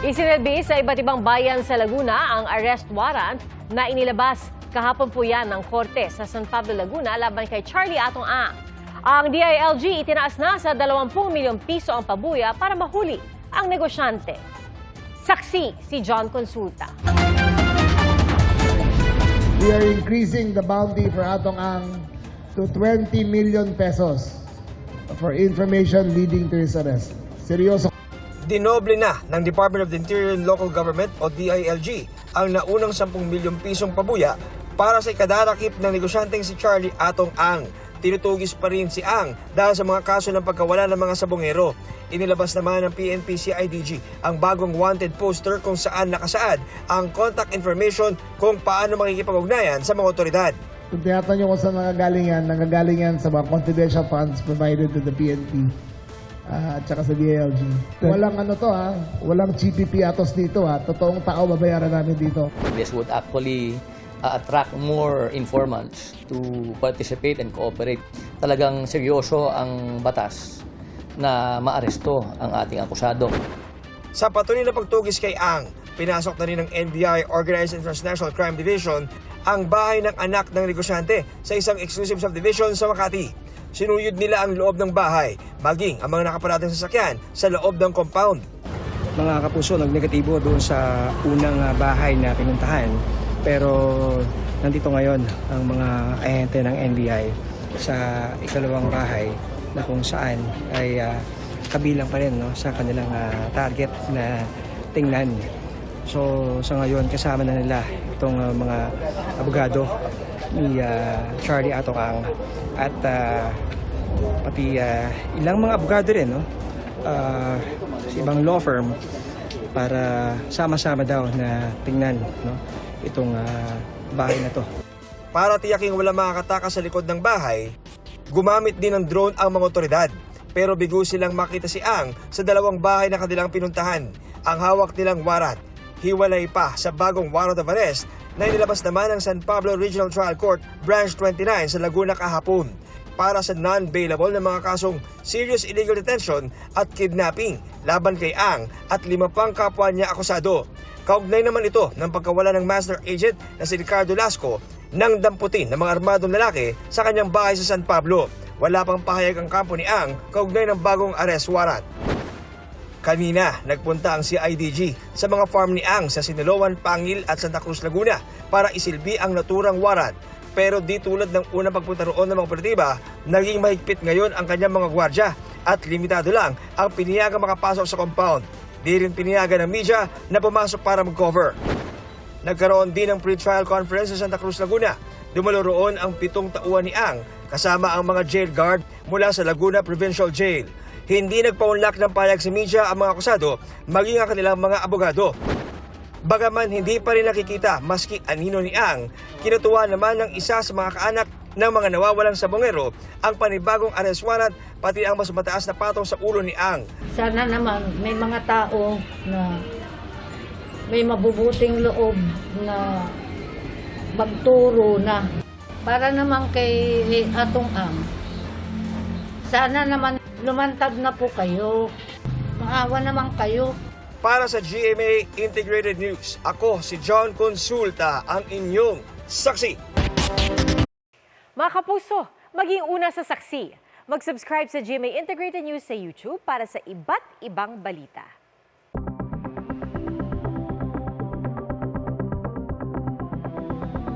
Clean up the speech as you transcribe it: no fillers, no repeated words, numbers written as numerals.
Isinilbi sa iba't ibang bayan sa Laguna ang arrest warrant na inilabas kahapon po yan ng korte sa San Pablo, Laguna laban kay Charlie Atong Ang. Ang DILG itinaas na sa 20 milyong piso ang pabuya para mahuli ang negosyante. Saksi si John Consulta. We are increasing the bounty for Atong Ang to 20 million pesos for information leading to his arrest. Seryoso. Dinoble na ng Department of the Interior and Local Government o DILG ang naunang 10 milyong pisong pabuya para sa ikadarakip ng negosyanteng si Charlie Atong Ang. Tinutugis pa rin si Ang dahil sa mga kaso ng pagkawala ng mga sabongero. Inilabas naman ng PNP-CIDG ang bagong wanted poster kung saan nakasaad ang contact information kung paano makikipag-ugnayan sa mga otoridad. Kung tinatanong nyo kung saan nanggagaling yan sa mga confidential funds provided to the PNP at saka sa DILG. Walang walang GPP atos dito Totoong tao babayaran namin dito. This would actually attract more informants to participate and cooperate. Talagang seryoso ang batas na maaresto ang ating akusado. Sa patuloy na pagtugis kay Ang, pinasok na rin ng NBI Organized and Transnational Crime Division ang bahay ng anak ng negosyante sa isang exclusive subdivision sa Makati. Sinuyod nila ang loob ng bahay, maging ang mga nakaparating sasakyan sa loob ng compound. Mga kapuso, nagnegatibo doon sa unang bahay na pinuntahan. Pero nandito ngayon ang mga ahente ng NBI sa ikalawang bahay na kung saan ay kabilang pa rin sa kanilang target na tingnan. So sa ngayon kasama na nila itong mga abogado ni Charlie Atong Ang at pati ilang mga abogado rin sa ibang law firm para sama-sama daw na tingnan itong bahay na to. Para tiyaking wala makakatakas sa likod ng bahay, gumamit din ng drone ang mga otoridad. Pero bigo silang makita si Ang sa dalawang bahay na kanilang pinuntahan. Ang hawak nilang warrant, hiwalay pa sa bagong warrant of arrest na inilabas naman ng San Pablo Regional Trial Court Branch 29 sa Laguna kahapon para sa non-bailable na mga kasong serious illegal detention at kidnapping laban kay Ang at 5 pang kapwa niya akusado. Kaugnay naman ito ng pagkawala ng master agent na si Ricardo Lasco nang damputin ng mga armadong lalaki sa kanyang bahay sa San Pablo. Wala pang pahayag ang kampo ni Ang kaugnay ng bagong arrest warrant. Kanina, nagpunta ang CIDG sa mga farm ni Ang sa Siniloan, Pangil at Santa Cruz, Laguna para isilbi ang naturang warrant. Pero di tulad ng unang pagpunta roon ng mga operatiba, naging mahigpit ngayon ang kanyang mga gwardya at limitado lang ang piniyagang makapasok sa compound. Di rin piniyagan ng media na pumasok para mag-cover. Nagkaroon din ng pre-trial conference sa Santa Cruz, Laguna. Dumalo roon ang 7 tauhan ni Ang kasama ang mga jail guard mula sa Laguna Provincial Jail. Hindi nagpaunlak ng payag sa media ang mga akusado maging ang kanilang mga abogado. Bagaman hindi pa rin nakikita maski anino ni Ang, kinutuwa naman ng isa sa mga kaanak ng mga nawawalang sabongero ang panibagong arrest warrant pati ang mas mataas na patong sa ulo ni Ang. Sana naman may mga tao na may mabubuting loob na magturo na para naman kay Atong Ang. Sana naman lumantad na po kayo. Maawa naman kayo. Para sa GMA Integrated News, ako si John Consulta, ang inyong saksi. Mga kapuso, maging una sa saksi. Mag-subscribe sa GMA Integrated News sa YouTube para sa iba't ibang balita.